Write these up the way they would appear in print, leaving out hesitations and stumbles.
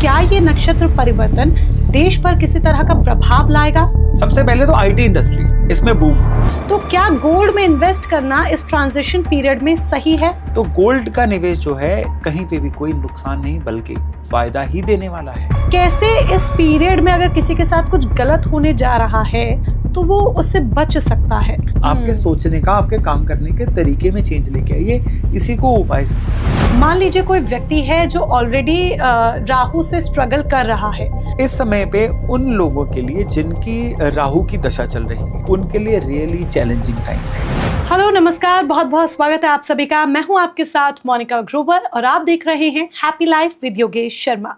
क्या ये नक्षत्र परिवर्तन देश पर किसी तरह का प्रभाव लाएगा? सबसे पहले तो आईटी इंडस्ट्री इसमें बूम। तो क्या गोल्ड में इन्वेस्ट करना इस ट्रांजिशन पीरियड में सही है? तो गोल्ड का निवेश जो है कहीं पे भी कोई नुकसान नहीं बल्कि फायदा ही देने वाला है। कैसे इस पीरियड में अगर किसी के साथ कुछ गलत होने जा रहा है तो वो उससे बच सकता है? आपके सोचने का, आपके काम करने के तरीके में चेंज लेके आइए, इसी को उपाय समझिए। मान लीजिए कोई व्यक्ति है जो ऑलरेडी राहु से स्ट्रगल कर रहा है। इस समय पे उन लोगों के लिए जिनकी राहु की दशा चल रही है उनके लिए रियली चैलेंजिंग टाइम है। हेलो नमस्कार, बहुत बहुत स्वागत है आप सभी का। मैं हूं आपके साथ मोनिका ग्रोवर और आप देख रहे हैं happy life with Yogesh Sharma.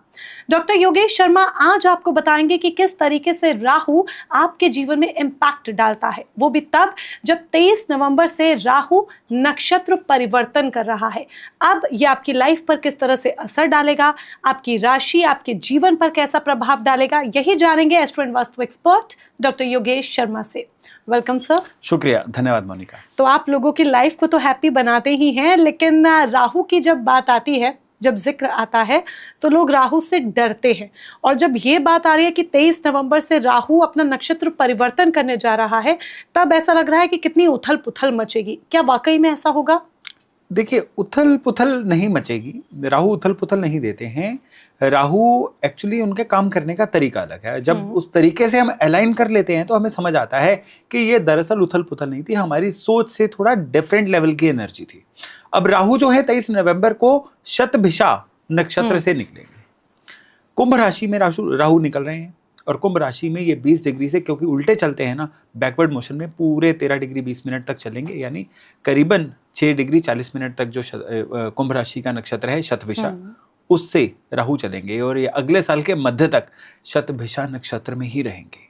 Doctor Yogesh Sharma आज आपको बताएंगे कि किस तरीके से राहु आपके जीवन में इम्पैक्ट डालता है, वो भी तब जब 23 नवंबर से राहु नक्षत्र परिवर्तन कर रहा है। अब ये आपकी लाइफ पर किस तरह से असर डालेगा, आपकी राशि, आपके जीवन पर कैसा प्रभाव डालेगा, यही जानेंगे astro and vastu expert doctor Yogesh Sharma से। Welcome sir. शुक्रिया, धन्यवाद मोनिका। तो आप लोगों की लाइफ को तो हैप्पी बनाते ही हैं, लेकिन राहु की जब बात आती है, जब जिक्र आता है तो लोग राहु से डरते हैं। और जब ये बात आ रही है कि 23 नवंबर से राहु अपना नक्षत्र परिवर्तन करने जा रहा है, तब ऐसा लग रहा है कि कितनी उथल पुथल मचेगी। क्या वाकई में ऐसा होगा? देखिए, उथल पुथल नहीं मचेगी। राहु उथल पुथल नहीं देते हैं। राहु एक्चुअली उनके काम करने का तरीका अलग है। जब उस तरीके से हम अलाइन कर लेते हैं तो हमें समझ आता है कि ये दरअसल उथल पुथल नहीं थी, हमारी सोच से थोड़ा डिफरेंट लेवल की एनर्जी थी। अब राहु जो है 23 नवंबर को शतभिषा नक्षत्र से निकलेंगे। कुंभ राशि में राहु निकल रहे हैं और कुंभ राशि में ये 20 डिग्री से, क्योंकि उल्टे चलते हैं ना, बैकवर्ड मोशन में पूरे 13 डिग्री 20 मिनट तक चलेंगे, यानी करीबन 6 डिग्री 40 मिनट तक जो कुंभ राशि का नक्षत्र है शतभिषा, उससे राहु चलेंगे और ये अगले साल के मध्य तक शतभिषा नक्षत्र में ही रहेंगे।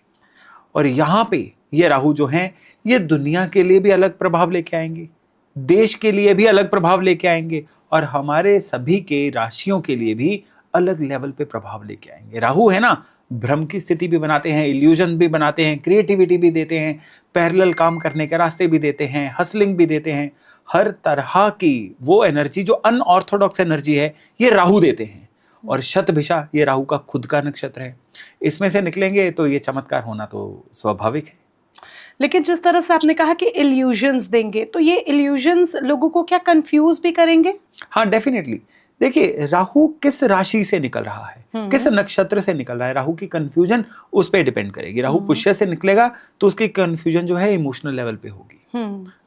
और यहाँ पे ये राहु जो हैं ये दुनिया के लिए भी अलग प्रभाव लेके आएंगे, देश के लिए भी अलग प्रभाव लेके आएंगे और हमारे सभी के राशियों के लिए भी अलग लेवल पे प्रभाव लेके आएंगे। राहु है ना, भ्रम की स्थिति भी बनाते हैं, इल्यूजन भी बनाते हैं, क्रिएटिविटी भी देते हैं, पैरेलल काम करने के रास्ते भी देते हैं, हसलिंग भी देते हैं। हर तरह की वो एनर्जी जो अनऑर्थोडॉक्स एनर्जी है ये राहु देते हैं। और शतभिषा ये राहु का खुद का नक्षत्र है, इसमें से निकलेंगे तो ये चमत्कार होना तो स्वाभाविक है। लेकिन जिस तरह से आपने कहा कि इल्यूजन्स देंगे, तो ये इल्यूजन्स लोगों को क्या कंफ्यूज भी करेंगे? हाँ, डेफिनेटली। देखिए, राहु किस राशि से निकल रहा है, किस नक्षत्र से निकल रहा है, राहु की कंफ्यूजन उस पे डिपेंड करेगी। राहु पुष्य से निकलेगा तो उसकी कंफ्यूजन जो है इमोशनल लेवल पे होगी।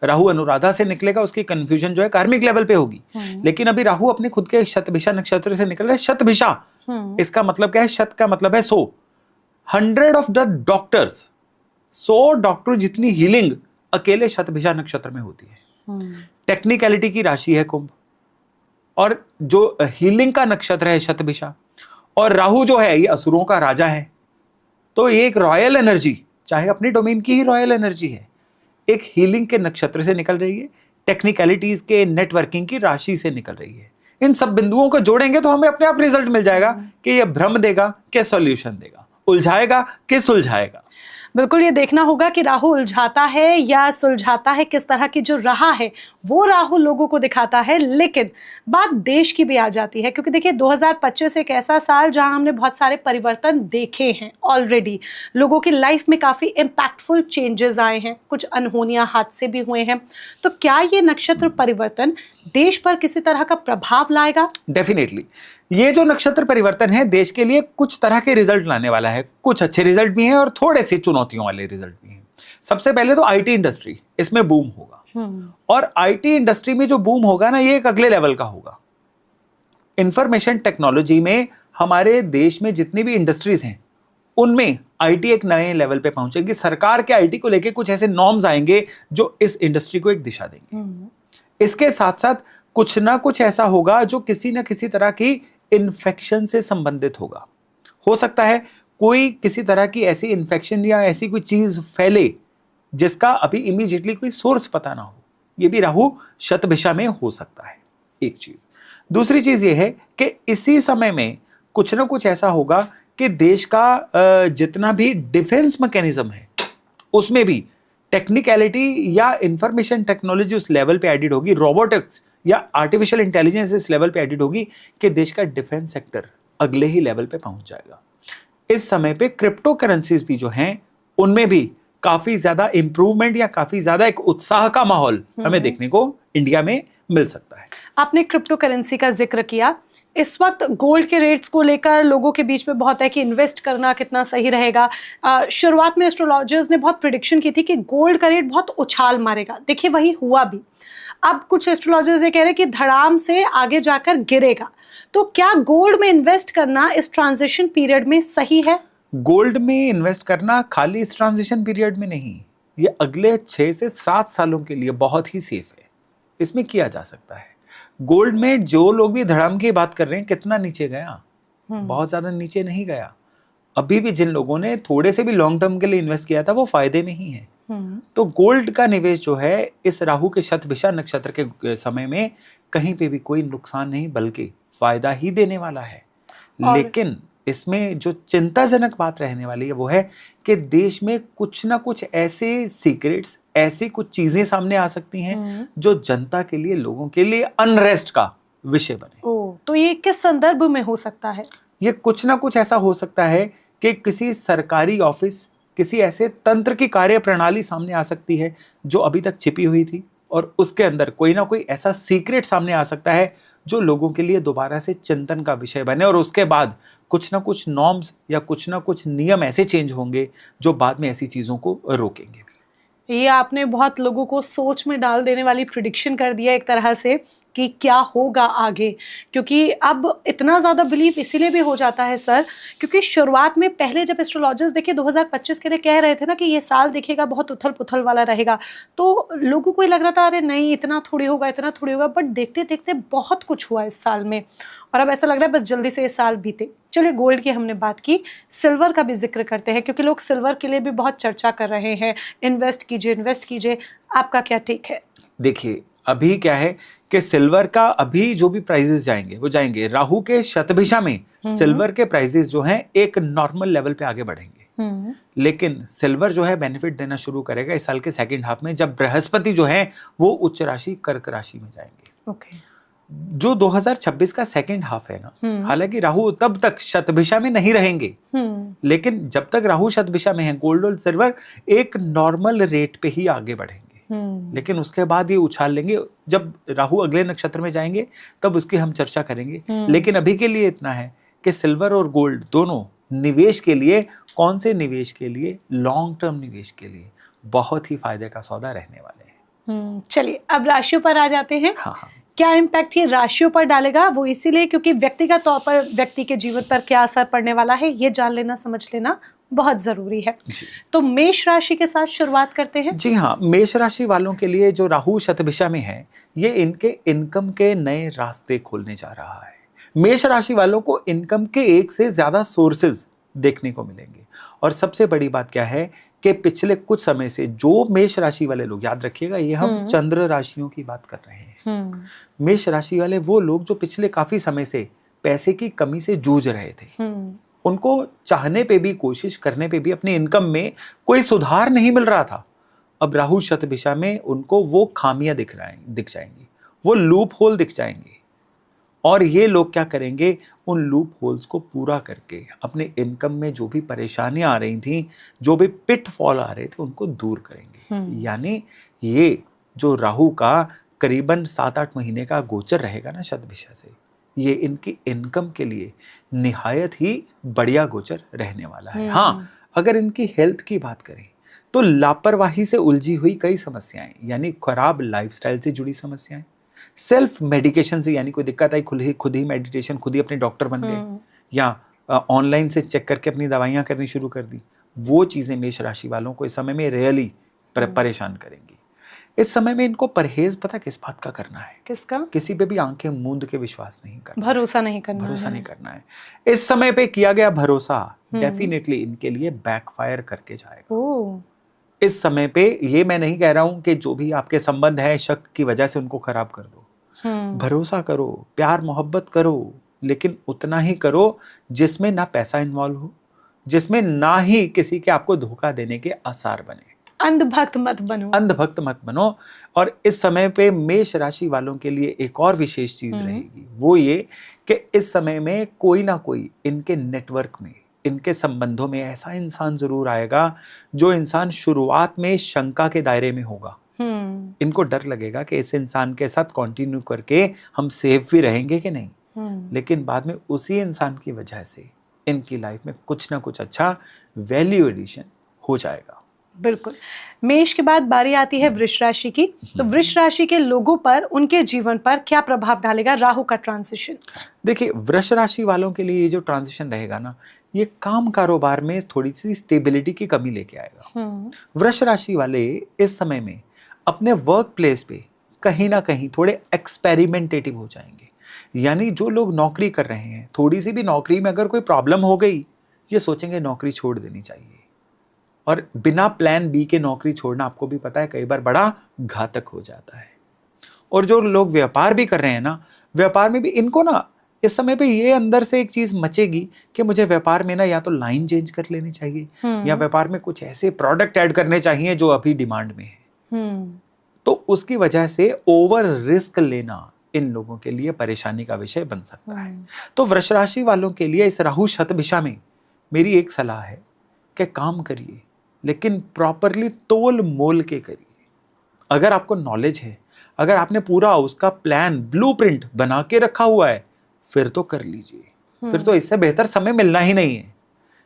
राहु अनुराधा से निकलेगा, उसकी कंफ्यूजन जो है कार्मिक लेवल पे होगी। लेकिन अभी राहु अपने खुद के शतभिषा नक्षत्र से निकल रहा है। शतभिषा इसका मतलब क्या है? शत का मतलब है 100। 100 ऑफ द डॉक्टर्स, 100 डॉक्टर जितनी हीलिंग अकेले शतभिषा नक्षत्र में होती है। टेक्निकलिटी की राशि है कुंभ और जो हीलिंग का नक्षत्र है शतभिषा, और राहु जो है ये असुरों का राजा है। तो ये एक रॉयल एनर्जी, चाहे अपनी डोमेन की ही रॉयल एनर्जी है, एक हीलिंग के नक्षत्र से निकल रही है, टेक्निकलिटीज के, नेटवर्किंग की राशि से निकल रही है। इन सब बिंदुओं को जोड़ेंगे तो हमें अपने आप रिजल्ट मिल जाएगा कि ये भ्रम देगा कि सॉल्यूशन देगा, उलझाएगा कि सुलझाएगा। बिल्कुल, ये देखना होगा कि राहु उलझाता है या सुलझाता है। किस तरह की जो राह है वो राहु लोगों को दिखाता है। लेकिन बात देश की भी आ जाती है, क्योंकि देखिए 2025 एक ऐसा साल जहां हमने बहुत सारे परिवर्तन देखे हैं। ऑलरेडी लोगों की लाइफ में काफी इम्पैक्टफुल चेंजेस आए हैं, कुछ अनहोनियां हादसे भी हुए हैं। तो क्या ये नक्षत्र परिवर्तन देश पर किसी तरह का प्रभाव लाएगा? डेफिनेटली ये जो नक्षत्र परिवर्तन है देश के लिए कुछ तरह के रिजल्ट लाने वाला है। कुछ अच्छे रिजल्ट भी हैं और थोड़े से चुनौतियों वाले रिजल्ट भी हैं। सबसे पहले तो आईटी इंडस्ट्री, इसमें बूम होगा। और आईटी इंडस्ट्री में जो बूम होगा ना, ये एक अगले लेवल का होगा। इंफॉर्मेशन टेक्नोलॉजी में हमारे देश में जितनी भी इंडस्ट्रीज हैं उनमें आईटी एक नए लेवल पे पहुंचेगी। सरकार के आईटी को लेके कुछ ऐसे नॉर्म्स आएंगे जो इस इंडस्ट्री को एक दिशा देंगे। इसके साथ साथ कुछ ना कुछ ऐसा होगा जो किसी ना किसी तरह की इन्फेक्शन से संबंधित होगा। हो सकता है कोई किसी तरह की ऐसी इन्फेक्शन या ऐसी कोई चीज फैले जिसका अभी इमीडिएटली कोई सोर्स पता ना हो। ये भी राहु शतभिषा में हो सकता है, एक चीज। दूसरी चीज ये है कि इसी समय में कुछ ना कुछ ऐसा होगा कि देश का जितना भी डिफेंस मैकेनिज्म है उसमें भी टेक्निकलिटी या इंफॉर्मेशन टेक्नोलॉजी उस लेवल पे एडिड होगी, रोबोटिक्स या आर्टिफिशियल इंटेलिजेंस इस लेवल पे एडिड होगी कि देश का डिफेंस सेक्टर अगले ही लेवल पे पहुंच जाएगा। इस समय पे क्रिप्टो करेंसीज भी जो हैं उनमें भी काफी ज्यादा इंप्रूवमेंट या काफी ज्यादा एक उत्साह का माहौल हमें देखने को इंडिया में मिल सकता है। आपने क्रिप्टो करेंसी का जिक्र किया, इस वक्त गोल्ड के रेट्स को लेकर लोगों के बीच में बहुत है कि इन्वेस्ट करना कितना सही रहेगा। शुरुआत में एस्ट्रोलॉजर्स ने बहुत प्रिडिक्शन की थी कि गोल्ड का रेट बहुत उछाल मारेगा, देखिए वही हुआ भी। अब कुछ एस्ट्रोलॉजर्स ये कह रहे हैं कि धड़ाम से आगे जाकर गिरेगा। तो क्या गोल्ड में इन्वेस्ट करना इस ट्रांजिशन पीरियड में सही है? गोल्ड में इन्वेस्ट करना खाली इस ट्रांजिशन पीरियड में नहीं, ये अगले 6 से 7 सालों के लिए बहुत ही सेफ है, इसमें किया जा सकता है। गोल्ड में जो लोग भी धड़ाम की बात कर रहे हैं, कितना नीचे गया? बहुत ज्यादा नीचे नहीं गया। अभी भी जिन लोगों ने थोड़े से भी लॉन्ग टर्म के लिए इन्वेस्ट किया था वो फायदे में ही है। तो गोल्ड का निवेश जो है इस राहु के शतभिषा नक्षत्र के समय में कहीं पे भी कोई नुकसान नहीं बल्कि फायदा ही देने वाला है। लेकिन इसमें जो चिंताजनक बात रहने वाली है वो है कि देश में कुछ ना कुछ ऐसे सीक्रेट्स, ऐसी कुछ चीजें सामने आ सकती हैं जो जनता के लिए, लोगों के लिए अनरेस्ट का विषय बने। तो ये किस संदर्भ में हो सकता है? ये कुछ ना कुछ ऐसा हो सकता है कि किसी सरकारी ऑफिस, किसी ऐसे तंत्र की कार्य प्रणाली सामने आ सकती है जो अभी तक छिपी हुई थी और उसके अंदर कोई ना कोई ऐसा सीक्रेट सामने आ सकता है जो लोगों के लिए दोबारा से चिंतन का विषय बने और उसके बाद कुछ ना कुछ नॉर्म्स या कुछ ना कुछ नियम ऐसे चेंज होंगे जो बाद में ऐसी चीजों को रोकेंगे। ये आपने बहुत लोगों को सोच में डाल देने वाली प्रिडिक्शन कर दिया एक तरह से कि क्या होगा आगे, क्योंकि अब इतना ज़्यादा बिलीव इसीलिए भी हो जाता है सर क्योंकि शुरुआत में पहले जब एस्ट्रोलॉजर्स देखिए 2025 के लिए कह रहे थे ना कि ये साल देखिएगा बहुत उथल पुथल वाला रहेगा, तो लोगों को ये लग रहा था अरे नहीं इतना थोड़ी होगा, इतना थोड़ी होगा, बट देखते देखते बहुत कुछ हुआ इस साल में और अब ऐसा लग रहा है बस जल्दी से ये साल बीते। चलिए गोल्ड की हमने बात की, सिल्वर का भी जिक्र करते हैं क्योंकि लोग सिल्वर के लिए भी बहुत चर्चा कर रहे हैं, इन्वेस्ट कीजिए, आपका क्या टेक है? देखिए अभी क्या है कि सिल्वर का अभी जो भी प्राइसेस जाएंगे वो जाएंगे, राहु के शतभिषा में सिल्वर के प्राइसेस जो हैं एक नॉर्मल लेवल पे आगे बढ़ेंगे। लेकिन सिल्वर जो है बेनिफिट देना शुरू करेगा इस साल के सेकंड हाफ में जब बृहस्पति जो है वो उच्च राशि कर्क राशि में जाएंगे। जो 2026 का सेकंड हाफ है ना, हालांकि राहु तब तक शतभिषा में नहीं रहेंगे, लेकिन जब तक राहु शतभिषा में है गोल्ड और सिल्वर एक नॉर्मल रेट पे ही आगे बढ़ेंगे। लेकिन उसके बाद ये उछाल लेंगे, जब राहु अगले नक्षत्र में जाएंगे तब उसकी हम चर्चा करेंगे। लेकिन अभी के लिए इतना है कि सिल्वर और गोल्ड दोनों निवेश के लिए, कौन से निवेश के लिए? लॉन्ग टर्म निवेश के लिए बहुत ही फायदे का सौदा रहने वाले हैं। चलिए अब राशियों पर आ जाते हैं। हाँ। क्या इम्पैक्ट ये राशियों पर डालेगा? वो इसीलिए क्योंकि व्यक्तिगत तौर पर व्यक्ति के जीवन पर क्या असर पड़ने वाला है ये जान लेना, समझ लेना बहुत जरूरी है। तो मेष राशि के साथ शुरुआत करते हैं। जी हाँ, मेष राशि वालों के लिए जो राहु शतभिषा में है ये इनके इनकम के नए रास्ते खोलने जा रहा है। मेष राशि वालों को इनकम के एक से ज्यादा सोर्सेज देखने को मिलेंगे और सबसे बड़ी बात क्या है कि पिछले कुछ समय से जो मेष राशि वाले लोग, याद रखिएगा ये हम चंद्र राशियों की बात कर रहे हैं, मेष राशि वाले वो लोग जो पिछले काफी समय से पैसे की कमी से जूझ रहे थे, उनको चाहने पे भी, कोशिश करने पे भी अपनी इनकम में कोई सुधार नहीं मिल रहा था। अब राहु शतभिषा में उनको वो खामियां दिख जाएंगी, वो लूप होल दिख जाएंगे और ये लोग क्या करेंगे, उन लूप होल्स को पूरा करके अपने इनकम में जो भी परेशानियां आ रही थी, जो भी पिटफॉल आ रहे थे उनको दूर करेंगे। यानी ये जो राहु का करीबन 7-8 महीने का गोचर रहेगा ना शतभिषा से, ये इनकी इनकम के लिए निहायत ही बढ़िया गोचर रहने वाला है। हाँ, अगर इनकी हेल्थ की बात करें तो लापरवाही से उलझी हुई कई समस्याएं, यानी खराब लाइफस्टाइल से जुड़ी समस्याएं, सेल्फ मेडिकेशन से, यानी कोई दिक्कत आई खुद ही मेडिटेशन, खुद ही अपने डॉक्टर बन गए या ऑनलाइन से चेक करके अपनी दवाइयां करनी शुरू कर दी, वो चीजें मेष राशि वालों को इस समय में रियली परेशान करेंगी। इस समय में इनको परहेज पता किस बात का करना है? किसका? किसी पे भी आंखें मूंद के विश्वास नहीं करना, भरोसा नहीं करना है। इस समय पे किया गया भरोसा डेफिनेटली इनके लिए बैकफायर करके जाएगा। इस समय पे ये मैं नहीं कह रहा हूं कि जो भी आपके संबंध है शक की वजह से उनको खराब कर दो। भरोसा करो, प्यार मोहब्बत करो, लेकिन उतना ही करो जिसमें ना पैसा इन्वॉल्व हो, जिसमें ना ही किसी के आपको धोखा देने के आसार बने। अंधभक्त मत बनो। और इस समय पे मेष राशि वालों के लिए एक और विशेष चीज रहेगी, वो ये कि इस समय में कोई ना कोई इनके नेटवर्क में, इनके संबंधों में ऐसा इंसान जरूर आएगा जो इंसान शुरुआत में शंका के दायरे में होगा। इनको डर लगेगा कि इस इंसान के साथ कंटिन्यू करके हम सेफ भी रहेंगे कि नहीं, लेकिन बाद में उसी इंसान की वजह से इनकी लाइफ में कुछ ना कुछ अच्छा वैल्यू एडिशन हो जाएगा। बिल्कुल। मेष के बाद बारी आती है वृष राशि की। तो वृष राशि के लोगों पर, उनके जीवन पर क्या प्रभाव डालेगा राहु का ट्रांजिशन? देखिए, वृष राशि वालों के लिए ये जो ट्रांजिशन रहेगा ना, ये काम कारोबार में थोड़ी सी स्टेबिलिटी की कमी लेके आएगा। वृष राशि वाले इस समय में अपने वर्क प्लेस पे कहीं ना कहीं थोड़े एक्सपेरिमेंटेटिव हो जाएंगे। यानी जो लोग नौकरी कर रहे हैं, थोड़ी सी भी नौकरी में अगर कोई प्रॉब्लम हो गई, ये सोचेंगे नौकरी छोड़ देनी चाहिए। और बिना प्लान बी के नौकरी छोड़ना, आपको भी पता है, कई बार बड़ा घातक हो जाता है। और जो लोग व्यापार भी कर रहे हैं ना, व्यापार में भी इनको ना इस समय पे ये अंदर से एक चीज मचेगी कि मुझे व्यापार में ना या तो लाइन चेंज कर लेनी चाहिए या व्यापार में कुछ ऐसे प्रोडक्ट ऐड करने चाहिए जो अभी डिमांड में है। तो उसकी वजह से ओवर रिस्क लेना इन लोगों के लिए परेशानी का विषय बन सकता है। तो वृष राशि वालों के लिए इस राहु शतभिषा में मेरी एक सलाह है कि काम करिए, लेकिन प्रॉपरली तोल मोल के करिए। अगर आपको नॉलेज है, अगर आपने पूरा उसका प्लान, ब्लूप्रिंट बना के रखा हुआ है, फिर तो कर लीजिए। फिर तो इससे बेहतर समय मिलना ही नहीं है।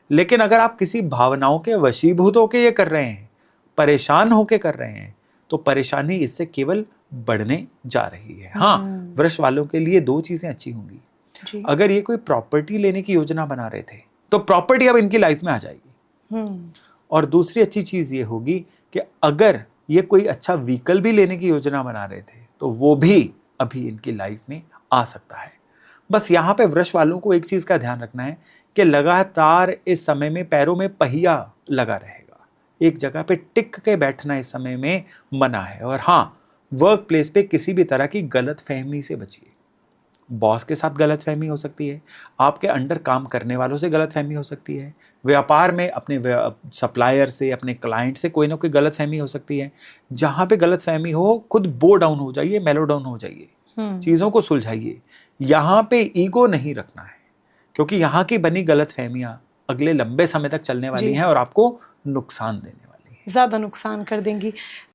लेकिन अगर आप किसी भावनाओं के वशीभूत होके ये कर रहे हैं, परेशान होके कर रहे हैं, तो परेशानी इससे केवल बढ़ने जा रही है। हाँ, वृष वालों के लिए दो चीजें अच्छी होंगी। अगर ये कोई प्रॉपर्टी लेने की योजना बना रहे थे, तो प्रॉपर्टी अब इनकी लाइफ में आ जाएगी। और दूसरी अच्छी चीज ये होगी कि अगर ये कोई अच्छा व्हीकल भी लेने की योजना बना रहे थे, तो वो भी अभी इनकी लाइफ में आ सकता है। बस यहाँ पे वृष वालों को एक चीज का ध्यान रखना है कि लगातार इस समय में पैरों में पहिया लगा रहेगा। एक जगह पे टिक के बैठना इस समय में मना है। और हाँ, वर्क प्लेस पे किसी भी तरह की गलत फहमी से बचिए। बॉस के साथ गलत फहमी हो सकती है, आपके अंडर काम करने वालों से गलत फहमी हो सकती है, व्यापार में अपने सप्लायर से, अपने क्लाइंट से कोई ना कोई गलत फहमी हो सकती है। जहाँ पे गलत फहमी हो, खुद बो डाउन हो जाइए, मेलो डाउन हो जाइए, चीज़ों को सुलझाइए। यहाँ पे ईगो नहीं रखना है, क्योंकि यहाँ की बनी गलत फहमियाँ अगले लंबे समय तक चलने वाली हैं और आपको नुकसान देने वाली हैं, ज़्यादा नुकसान कर देंगी।